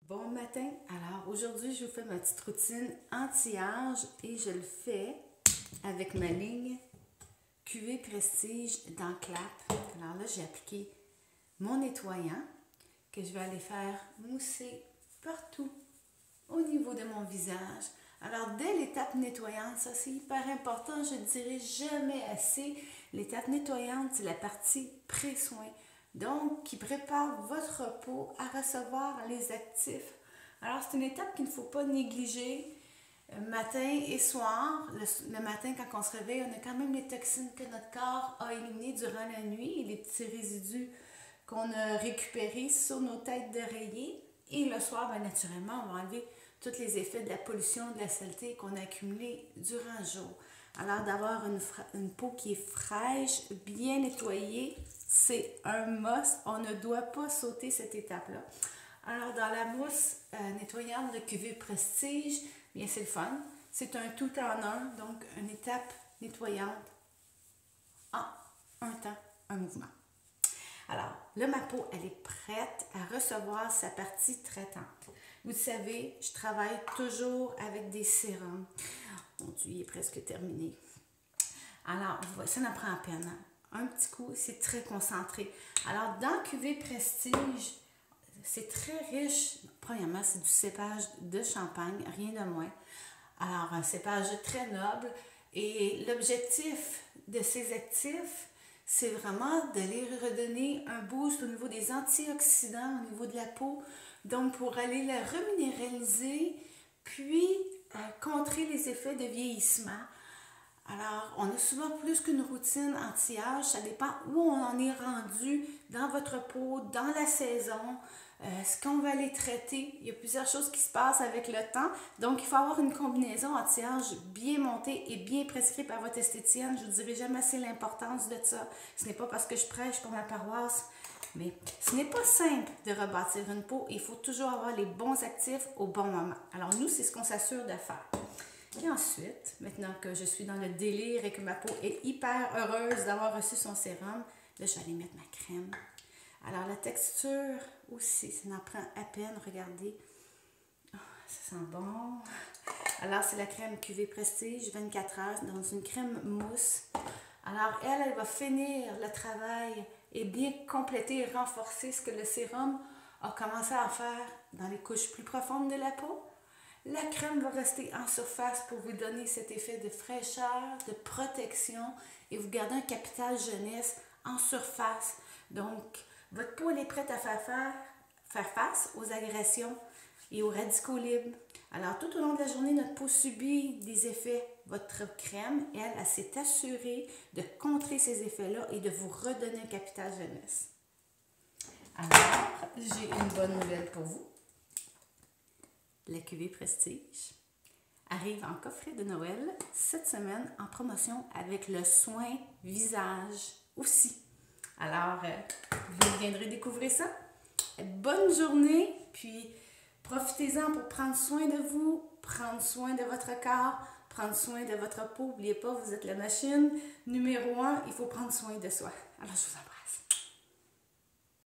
Bon matin, alors aujourd'hui je vous fais ma petite routine anti-âge et je le fais avec ma ligne QV Prestige dans CLAP. Alors là j'ai appliqué mon nettoyant que je vais aller faire mousser partout au niveau de mon visage. Alors dès l'étape nettoyante, ça c'est hyper important, je ne dirai jamais assez, l'étape nettoyante c'est la partie pré-soin. Donc, qui prépare votre peau à recevoir les actifs. Alors, c'est une étape qu'il ne faut pas négliger matin et soir. Le matin, quand on se réveille, on a quand même les toxines que notre corps a éliminées durant la nuit et les petits résidus qu'on a récupérés sur nos têtes d'oreiller. Et le soir, bien, naturellement, on va enlever tous les effets de la pollution, de la saleté qu'on a accumulée durant le jour. Alors, d'avoir une peau qui est fraîche, bien nettoyée, c'est un must. On ne doit pas sauter cette étape-là. Alors, dans la mousse nettoyante de QV Prestige, bien, c'est le fun. C'est un tout en un, donc une étape nettoyante en un temps, un mouvement. Alors, là, ma peau, elle est prête à recevoir sa partie traitante. Vous savez, je travaille toujours avec des sérums. Mon Dieu, il est presque terminé. Alors, ça n'en prend à peine. Un petit coup, c'est très concentré. Alors, dans QV Prestige, c'est très riche. Premièrement, c'est du cépage de champagne, rien de moins. Alors, un cépage très noble. Et l'objectif de ces actifs, c'est vraiment d'aller redonner un boost au niveau des antioxydants, au niveau de la peau. Donc, pour aller la reminéraliser, puis contrer les effets de vieillissement. Alors, on a souvent plus qu'une routine anti-âge. Ça dépend où on en est rendu dans votre peau, dans la saison, ce qu'on va aller traiter. Il y a plusieurs choses qui se passent avec le temps. Donc, il faut avoir une combinaison anti-âge bien montée et bien prescrite par votre esthéticienne. Je ne vous dirai jamais assez l'importance de ça. Ce n'est pas parce que je prêche pour ma paroisse, mais ce n'est pas simple de rebâtir une peau. Il faut toujours avoir les bons actifs au bon moment. Alors, nous, c'est ce qu'on s'assure de faire. Et ensuite, maintenant que je suis dans le délire et que ma peau est hyper heureuse d'avoir reçu son sérum, là, je vais aller mettre ma crème. Alors, la texture aussi, ça n'en prend à peine. Regardez. Oh, ça sent bon. Alors, c'est la crème QV Prestige 24 heures dans une crème mousse. Alors, elle va finir le travail et bien compléter et renforcer ce que le sérum a commencé à faire dans les couches plus profondes de la peau. La crème va rester en surface pour vous donner cet effet de fraîcheur, de protection et vous garder un capital jeunesse en surface. Donc, votre peau elle est prête à faire face aux agressions et aux radicaux libres. Alors, tout au long de la journée, notre peau subit des effets. Votre crème, elle s'est assurée de contrer ces effets-là et de vous redonner un capital jeunesse. Alors, j'ai une bonne nouvelle pour vous. La QV Prestige arrive en coffret de Noël cette semaine en promotion avec le soin visage aussi. Alors, vous viendrez découvrir ça. Bonne journée, puis profitez-en pour prendre soin de vous, prendre soin de votre corps, prendre soin de votre peau. N'oubliez pas, vous êtes la machine numéro 1, il faut prendre soin de soi. Alors, je vous en